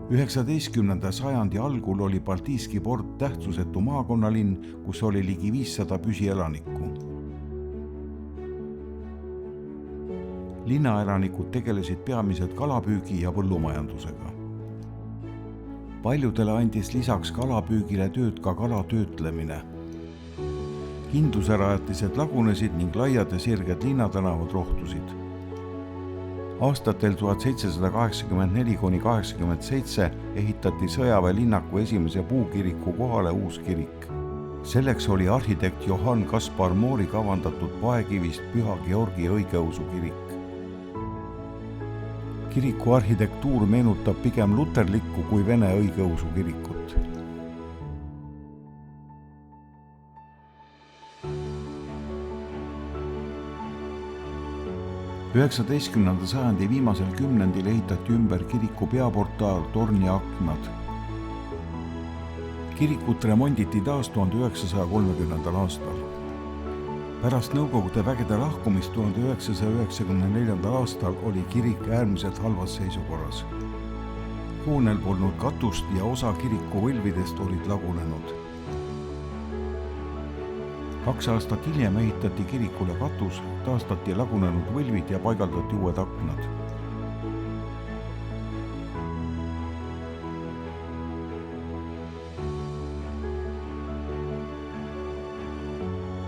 19. sajandi algul oli Baltiiski port tähtsusetu maakonnalinn, kus oli ligi 500 püsielanikku. Linnaelanikud tegelesid peamiselt kalapüügi ja põllumajandusega. Paljudele andis lisaks kalapüügile tööd ka kala töötlemine. Kindluserajatised lagunesid ning laiad ja sirged linnatänavad rohtusid. Aastatel 1784–87 ehitati sõjaväelinnaku esimese puukiriku kohale uus kirik. Selleks oli arhitekt Johann Kaspar Moori kavandatud paekivist Püha Georgi õigeusu kirik. Kiriku arhitektuur meenutab pigem luterlikku kui vene õigeusu kirikut. –19. sajandi viimasel kümnendil ehitati ümber kiriku peaportaal, torn ja aknad. Kirikut remonditi taas 1930. aastal. Pärast Nõukogude vägede lahkumist 1994. aastal oli kirik äärmiselt halvas seisukorras. Hoonel polnud katust ja osa kiriku võlvidest olid lagunenud. 2 aastat hiljem ehitati kirikule katus, taastati lagunenud võlvid ja paigaldati uued aknad.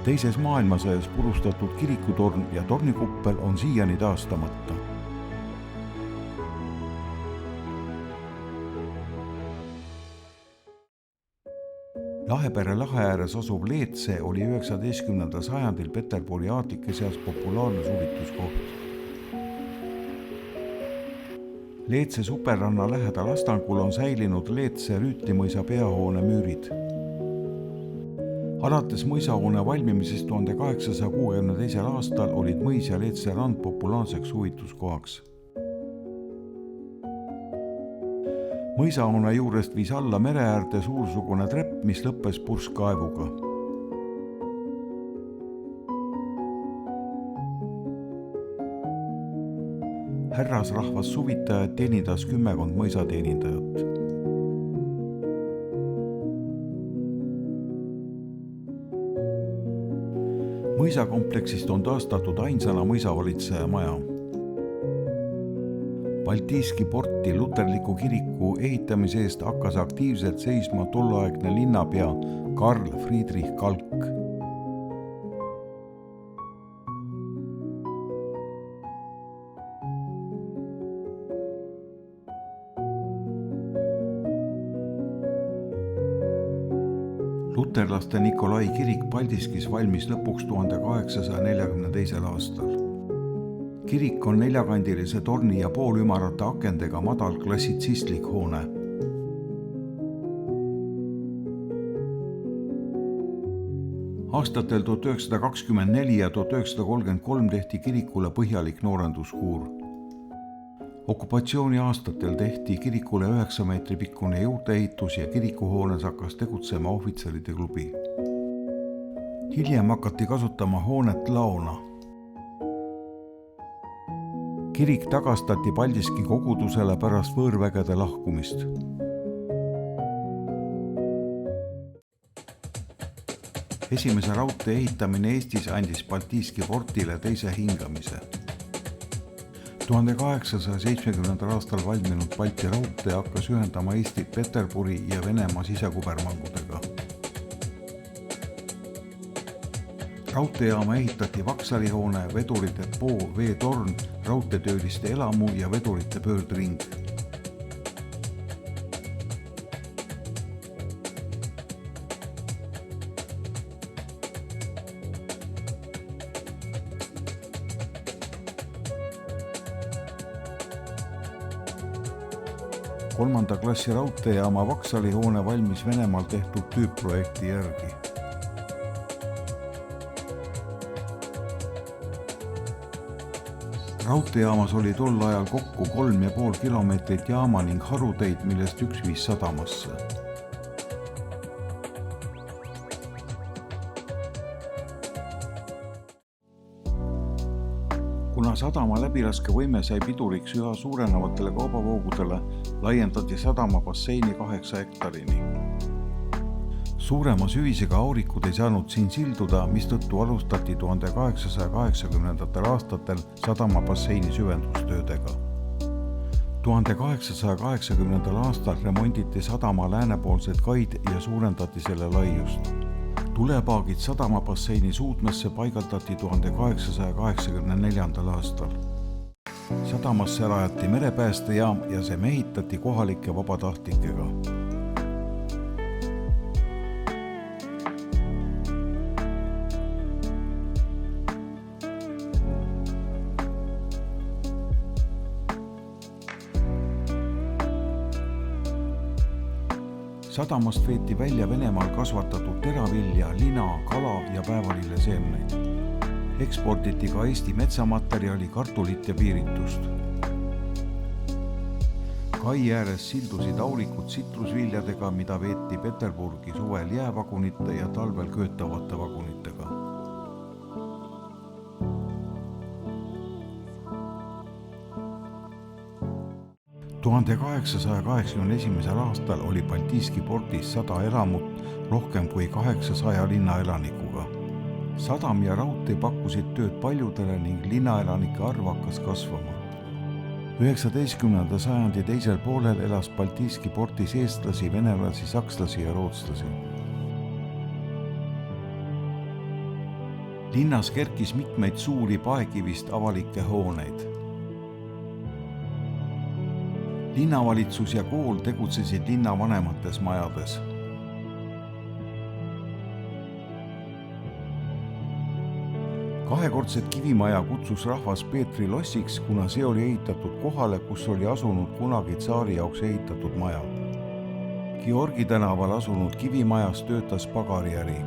Teises maailmasõjas purustatud kirikutorn ja tornikuppel on siiani taastamata. Lahepere lahe ääres asuv Leetse oli 19. sajandil Peterburi aadlike seas populaarne suvituskoht. Leetse superranna lähedal Astangul on säilinud Leetse Rüütlimõisa peahoone müürid. Alates mõisahoone valmimisest 1862. aastal olid mõis ja Leetse rand populaarseks suvituskohaks. Mõisahoone juurest viis alla mere äärde suursugune trepp, mis lõppes purskkaevuga. Härrasrahvas suvitajad teenindas 10 mõisateenindajat. Mõisakompleksist on taastatud ainsana mõisavalitseja maja. Baltiiski porti luterliku kiriku ehitamise eest hakkas aktiivselt seisma tolleaegne linnapea Karl Friedrich Kalk. Luterlaste Nikolai kirik Paldiskis valmis lõpuks 1842. aastal. Kirik on 4-kandilise torni ja poolümarate akendega madal klassitsistlik hoone. Aastatel 1924 ja 1933 tehti kirikule põhjalik noorenduskuur. Okupatsiooni aastatel tehti kirikule 9 meetri pikkune juurdeehitus ja kirikuhoones hakkas tegutsema ohvitseride klubi. Hiljem hakati kasutama hoonet laona. Kirik tagastati Paldiski kogudusele pärast võõrvägede lahkumist. Esimese raudtee ehitamine Eestis andis Baltiiski portile teise hingamise. 1870. aastal valminud Balti raudtee hakkas ühendama Eestit Peterburi ja Venemaa sisekubermangudega. Raudteejaama ehitati Vaksalihoone, vedurite depoo, veetorn, raudteetööliste elamu ja vedurite pöördring. Kolmanda klassi raudteejaama Vaksalihoone valmis Venemaal tehtud tüüpprojekti järgi. Raudteejaamas oli tol ajal kokku 3,5 kilomeetrit jaama ning haruteid, millest üks viis sadamasse. Kuna sadama läbilaskevõime sai piduriks üha suurenevatele kaubavoogudele, laiendati sadama basseini 8 hektarini. Suurema süvisega aurikud ei saanud siin silduda, mistõttu alustati 1880. aastatel sadama basseini süvendustöödega. 1880. aastal remonditi sadama läänepoolsed kaid ja suurendati selle laiust. Tulepaagid sadama basseini suudmesse paigaldati 1884. aastal. Sadamasse rajati merepäästejaam ja see mehitati kohalike vabatahtlikega. Sadamast veeti välja Venemaal kasvatatud teravilja, lina, kala ja päevalilleseemneid. Eksporditi ka Eesti metsamaterjali, kartulit ja piiritust. Kai ääres sildusid aurikud sitrusviljadega, mida veeti Peterburgi suvel jäävagunite ja talvel köötavate vagunitega. – 1881. aastal oli Baltiiski pordis 100 elamut rohkem kui 800 linnaelanikuga. Sadam ja raudtee pakkusid tööd paljudele ning linnaelanike arv hakkas kasvama. 19. sajandi teisel poolel elas Baltiiski pordis eestlasi, venelasi, sakslasi ja rootslasi. Linnas kerkis mitmeid suuri paekivist avalikke hooneid. Linnavalitsus ja kool tegutsesid linna vanemates majades. Kahekordset kivimaja kutsus rahvas Peetri lossiks, kuna see oli ehitatud kohale, kus oli asunud kunagi tsaari jaoks ehitatud maja. Georgi tänaval asunud kivimajas töötas pagariäri.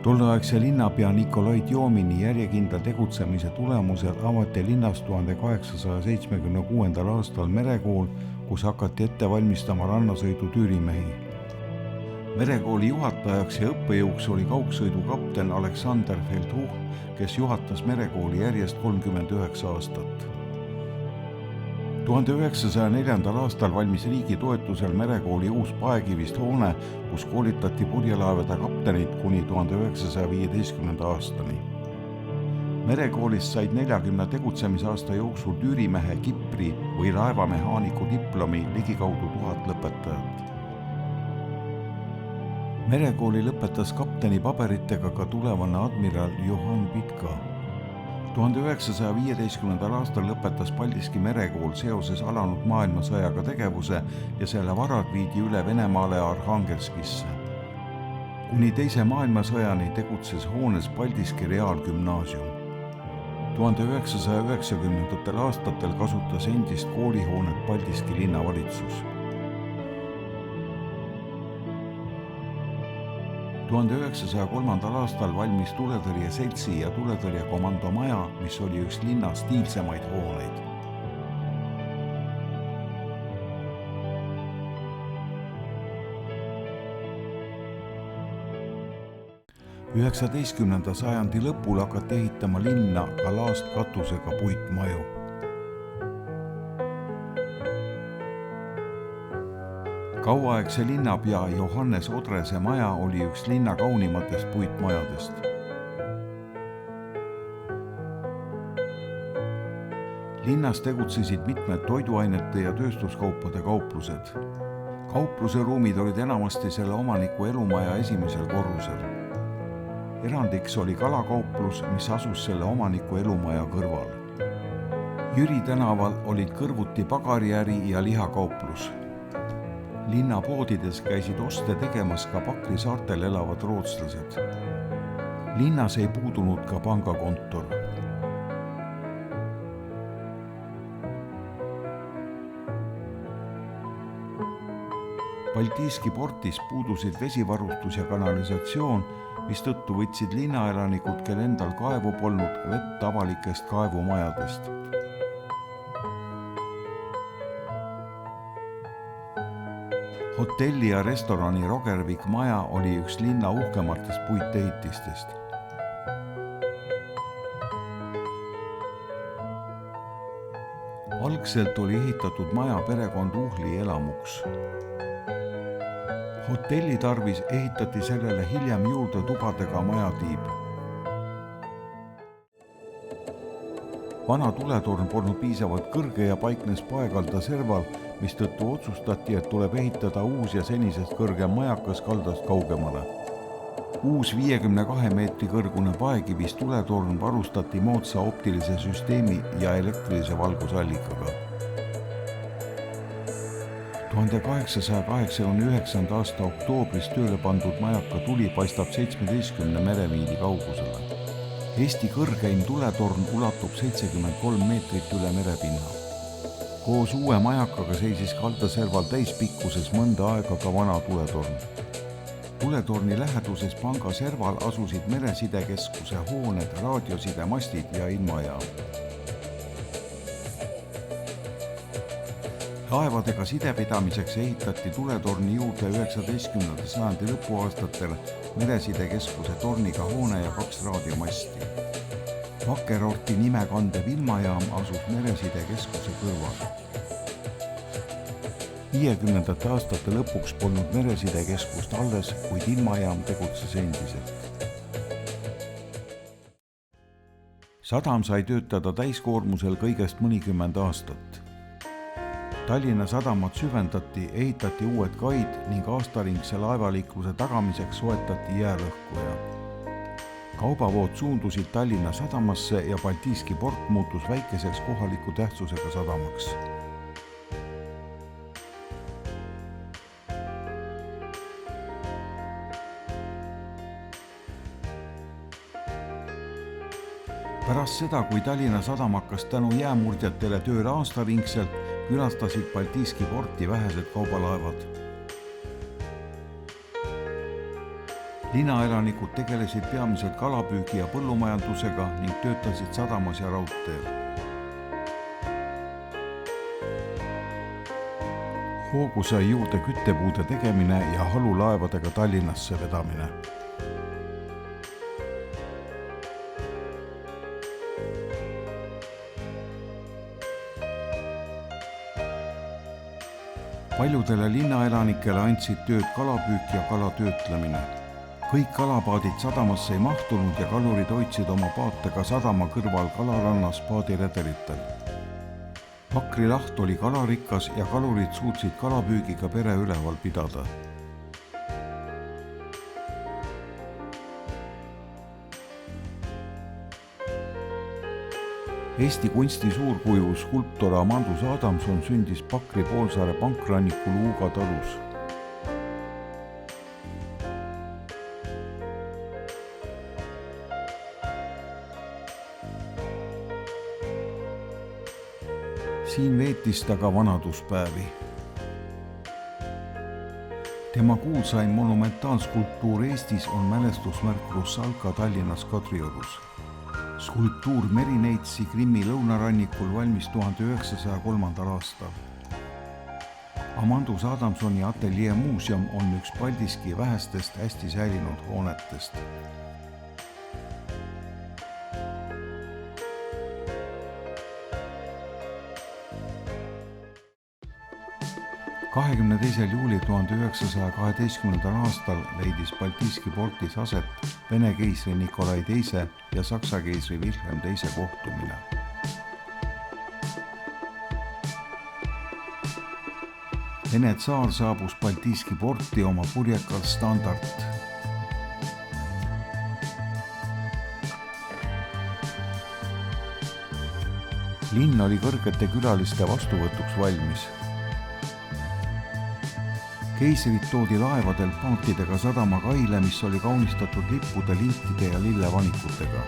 Tolleaegse linnapea Nikolai Tjomini järjekindla tegutsemise tulemusel avati linnas 1876. aastal merekool, kus hakati ette valmistama rannasõidu tüürimehi. Merekooli juhatajaks ja õppejõuks oli kaugsõidukapten Aleksander Feldhuch, kes juhatas merekooli järjest 39 aastat. 1904. aastal valmis riigi toetusel merekooli uus paekivist hoone, kus koolitati purjelaevade kaptenid kuni 1915. aastani. Merekoolist said 40 tegutsemisaasta jooksul tüürimehe, kipri või laevamehaaniku diplomi ligikaudu 1000 lõpetajat. Merekooli lõpetas kapteni paberitega ka tulevane admiral Johann Pitka. 1915. aastal lõpetas Paldiski merekool seoses alanud maailmasõjaga tegevuse ja selle varad viidi üle Venemaale Arhangelskisse. Kuni teise maailmasõjani tegutses hoones Paldiski reaalgümnaasium. 1990. aastatel kasutas endist koolihoonet Paldiski linnavalitsus. 1903. aastal valmis tuletõrje seltsi ja tuletõrje komando maja, mis oli üks linna stiilsemaid hooneid. –19. sajandi lõpul hakati ehitama linna ka laastkatusega puitmaju. Kauaaegse linnapea Johannes Odrese maja oli üks linna kaunimatest puitmajadest. Linnas tegutsesid mitmed toiduainete ja tööstuskaupade kauplused. Kaupluse ruumid olid enamasti selle omaniku elumaja esimesel korrusel. Erandiks oli kalakauplus, mis asus selle omaniku elumaja kõrval. Jüri tänaval olid kõrvuti pagariäri ja lihakauplus. Linnapoodides käisid oste tegemas ka Pakri saartel elavad rootslased. Linnas ei puudunud ka pangakontor. Baltiiski portis puudusid vesivarustus ja kanalisatsioon, mistõttu võtsid linnaelanikud, kel endal kaevu polnud, vett avalikest kaevumajadest. Hotelli ja restorani Rogervik maja oli üks linna uhkematest puitehitistest. algselt oli ehitatud maja perekond Uhli elamuks. Hotelli tarvis ehitati sellele hiljem juurde tubadega majatiib. Vana tuletorn polnud piisavalt kõrge ja paiknes paekalda serval, mistõttu otsustati, et tuleb ehitada uus ja senisest kõrgem majakas kaldast kaugemale. Uus 52 meetri kõrgune paekivist tuletorn varustati moodsa optilise süsteemi ja elektrilise valgusallikaga. 1889. aasta oktoobris tööle pandud majaka tuli paistab 17 meremiili kaugusele. Eesti kõrgeim tuletorn ulatub 73 meetrit üle merepinna. Koos uue majakaga seisis kaldaserval täispikkuses mõnda aega ka vana tuletorn. Tuletorni läheduses panga serval asusid meresidekeskuse hooned, raadiosidemastid ja ilmajaam. Laevadega sidepidamiseks ehitati tuletorni juurde 19. sajandi lõpuaastatel meresidekeskuse torniga hoone ja 2 raadiomasti. Vakkerorti nime kandev ilmajaam asus meresidekeskuse kõrval. 50. aastate lõpuks polnud meresidekeskust alles, kuid ilmajaam tegutses endiselt. Sadam sai töötada täiskoormusel kõigest mõnikümmend aastat. Tallinna sadamat süvendati, ehitati uued kaid ning aastaringse laevaliikluse tagamiseks soetati jäälõhkuja. Kaubavood suundusid Tallinna sadamasse ja Baltiiski port muutus väikeseks kohaliku tähtsusega sadamaks. Pärast seda, kui Tallinna sadam hakkas tänu jäämurdjatele tööle aastaringselt, külastasid Baltiiski porti vähesed kaubalaevad. Linnaelanikud tegelesid peamiselt kalapüügi ja põllumajandusega ning töötasid sadamas ja raudteel. Hoogu sai juurde küttepuude tegemine ja halulaevadega Tallinnasse vedamine. Paljudele linnaelanikele andsid tööd kalapüük ja kalatöötlemine. Kõik kalapaadid sadamasse ei mahtunud ja kalurid hoidsid oma paate ka sadama kõrval kalarannas paadirederitel. Pakri laht oli kalarikas ja kalurid suutsid kalapüügiga pere üleval pidada. Eesti kunsti suurkuju skulptor Amandus Adamson sündis Pakri poolsaare pankrannikul Uuga talus. Siin veetis ta ka vanaduspäevi. Tema kuulsaim monumentaalskulptuur Eestis on mälestusmärk Russalka Tallinnas Kadriorus. Skulptuur Merineitsi Krimmi lõunarannikul valmis 1903. aastal. Amandus Adamsoni ateljee muuseum on üks Paldiski vähestest hästi säilinud hoonetest. juulil 1912. aastal leidis Baltiiski portis aset Vene keisri Nikolai II ja Saksa keisri Wilhelm II kohtumine. Vene tsaar saabus Baltiiski porti oma purjekal Standart. Linn oli kõrgete külaliste vastuvõtuks valmis. Keisrit toodi laevadel paatidega sadama kaile, mis oli kaunistatud lippude, lintide ja lillevanikutega.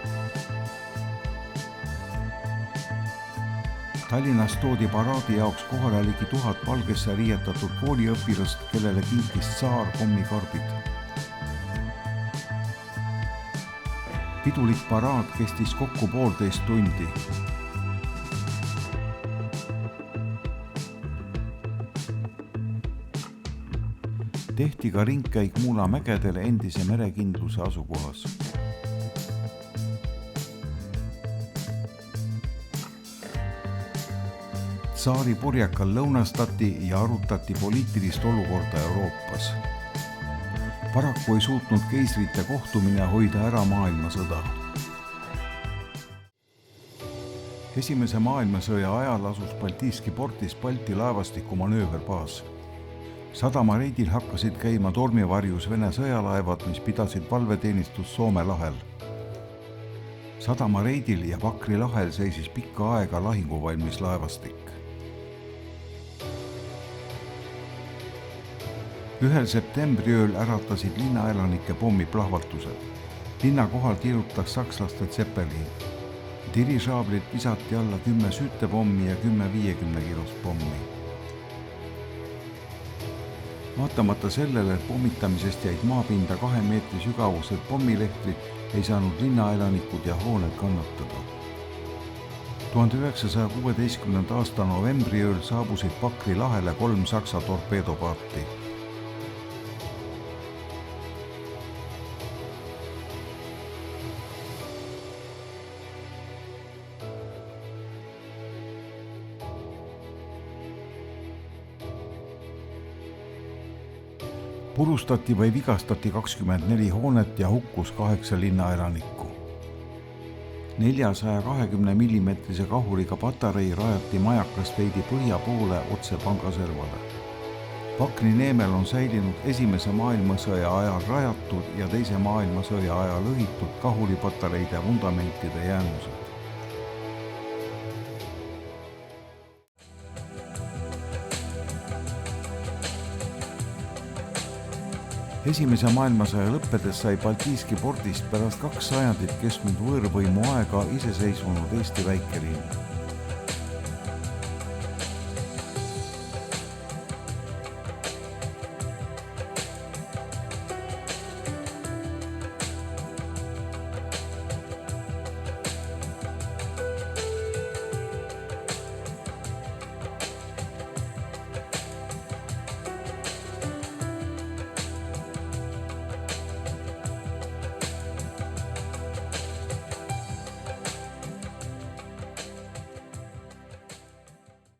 Tallinnas toodi paraadi jaoks kohale ligi 1000 valgesse riietatud kooliõpilast, kellele kinkis tsaar kommikarbid. Pidulik paraad kestis kokku 1,5 tundi. Tehti ka ringkäik Muula mägedele endise merekindluse asukohas. tsaari purjekal lõunastati ja arutati poliitilist olukorda Euroopas. Paraku ei suutnud keisrite kohtumine hoida ära maailmasõda. Esimese maailmasõja ajal asus Baltiiski portis Balti laevastiku manööverbaas. Sadamareidil hakkasid käima tormivarjus Vene sõjalaevad, mis pidasid valveteenistust Soome lahel. Sadamareidil ja Pakri lahel seisis pikka aega lahinguvalmis laevastik. Ühel septembri ööl äratasid linnaelanike pommiplahvatused. Linna kohal tiirutas sakslaste Zeppelin. Dirižaablilt visati alla 10 süütepommi ja 10 50-kilost pommi. Vaatamata sellele, et pommitamisest jäid maapinda 2 meetri sügavused pommilehtrid, ei saanud linnaelanikud ja hooned kannatada. 1916. aasta novembri ööl saabusid Pakri lahele 3 Saksa torpeedopaati. Purustati või vigastati 24 hoonet ja hukkus 8 linnaelanikku. 420 mm kahuriga patarei rajati majakast veidi põhja poole otse pangaservale. Pakri neemel on säilinud Esimese maailmasõja ajal rajatud ja Teise maailmasõja ajal õhitud kahuripatareide vundamentide jäänused. Esimese maailmasõja lõppedes sai Baltiiski pordist pärast 2 sajandit kestnud võõrvõimu aega iseseisvunud Eesti väikelinn.